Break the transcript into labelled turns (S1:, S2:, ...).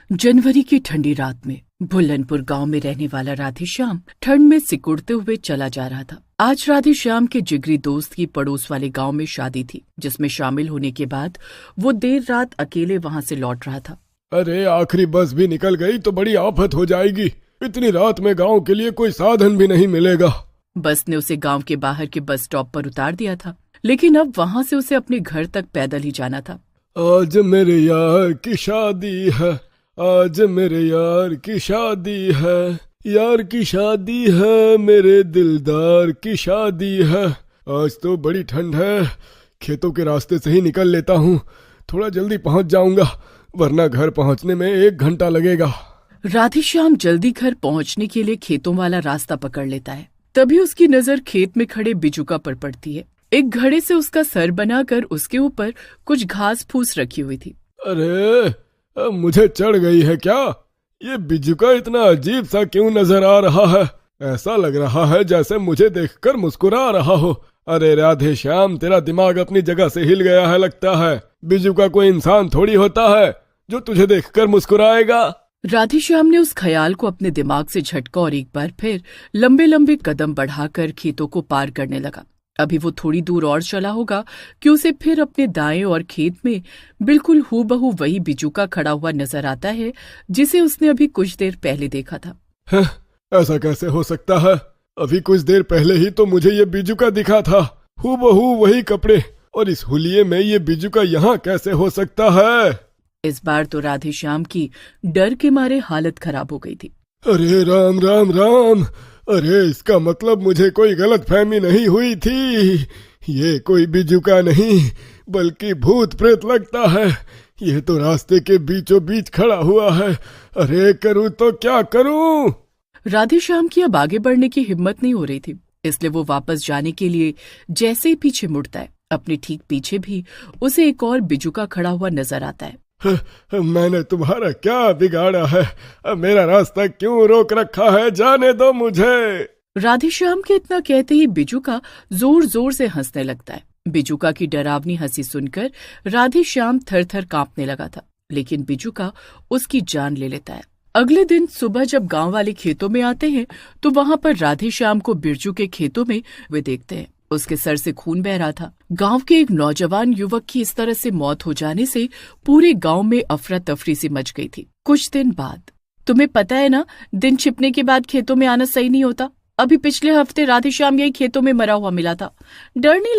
S1: जनवरी की ठंडी रात में भुल्लनपुर गांव में रहने वाला राधेश्याम ठंड में सिकुड़ते हुए चला जा रहा था। आज राधेश्याम के जिगरी दोस्त की पड़ोस वाले गांव में शादी थी, जिसमें शामिल होने के बाद वो देर रात अकेले वहां से लौट रहा था।
S2: अरे आखिरी बस भी निकल गई तो बड़ी आफत हो जाएगी। इतनी रात में गांव के लिए कोई साधन भी नहीं मिलेगा।
S1: बस ने उसे गांव के बाहर के बस स्टॉप पर उतार दिया था, लेकिन अब वहां से उसे अपने घर तक पैदल ही जाना था।
S2: आज मेरे यार की शादी है, आज मेरे यार की शादी है, यार की शादी है, मेरे दिलदार की शादी है। आज तो बड़ी ठंड है, खेतों के रास्ते से ही निकल लेता हूँ। थोड़ा जल्दी पहुँच जाऊंगा, वरना घर पहुँचने में 1 घंटा लगेगा।
S1: राधेश्याम जल्दी घर पहुंचने के लिए खेतों वाला रास्ता पकड़ लेता है। तभी उसकी नजर खेत में खड़े बिजुका पर पड़ती है। एक घड़े से उसका सर बनाकर उसके ऊपर कुछ घास फूस रखी हुई थी।
S2: अरे अब मुझे चढ़ गई है क्या? ये बिजुका इतना अजीब सा क्यों नजर आ रहा है? ऐसा लग रहा है जैसे मुझे देखकर मुस्कुरा रहा हो। अरे राधेश्याम, तेरा दिमाग अपनी जगह से हिल गया है लगता है। बिजुका कोई इंसान थोड़ी होता है जो तुझे देखकर मुस्कुराएगा।
S1: राधेश्याम ने उस ख्याल को अपने दिमाग से झटका और एक बार फिर लंबे लंबे कदम बढ़ाकर खेतों को पार करने लगा। अभी वो थोड़ी दूर और चला होगा कि उसे फिर अपने दाएं और खेत में बिल्कुल हूबहू वही बिजुका खड़ा हुआ नजर आता है जिसे उसने अभी कुछ देर पहले देखा था।
S2: ऐसा कैसे हो सकता है? अभी कुछ देर पहले ही तो मुझे ये बिजुका दिखा था, हूबहू वही कपड़े, और इस हुलिये में ये बिजुका यहाँ कैसे हो सकता है?
S1: इस बार तो राधेश्याम की डर के मारे हालत खराब हो गई थी।
S2: अरे राम राम राम, अरे इसका मतलब मुझे कोई गलतफहमी नहीं हुई थी। ये कोई बिजुका नहीं बल्कि भूत प्रेत लगता है। ये तो रास्ते के बीचों बीच खड़ा हुआ है। अरे करूँ तो क्या करूँ?
S1: राधेश्याम की अब आगे बढ़ने की हिम्मत नहीं हो रही थी, इसलिए वो वापस जाने के लिए जैसे ही पीछे मुड़ता है, अपने ठीक पीछे भी उसे एक और बिजुका खड़ा हुआ नजर आता है।
S2: मैंने तुम्हारा क्या बिगाड़ा है? मेरा रास्ता क्यों रोक रखा है? जाने दो मुझे।
S1: राधेश्याम के इतना कहते ही बिजुका जोर जोर से हंसने लगता है। बिजुका की डरावनी हंसी सुनकर राधेश्याम थर थर कांपने लगा था, लेकिन बिजुका उसकी जान ले लेता है। अगले दिन सुबह जब गांव वाले खेतों में आते हैं तो वहां पर राधेश्याम को बिरजू के खेतों में वे देखते हैं। उसके सर से खून बह रहा था। गांव के एक नौजवान युवक की इस तरह से मौत हो जाने से पूरे गांव में अफरा तफरी सी मच गई थी। कुछ दिन बाद, तुम्हें पता है ना, दिन छिपने के बाद खेतों में आना सही नहीं होता। अभी पिछले हफ्ते राधेश्याम यही खेतों में मरा हुआ मिला था। डर नहीं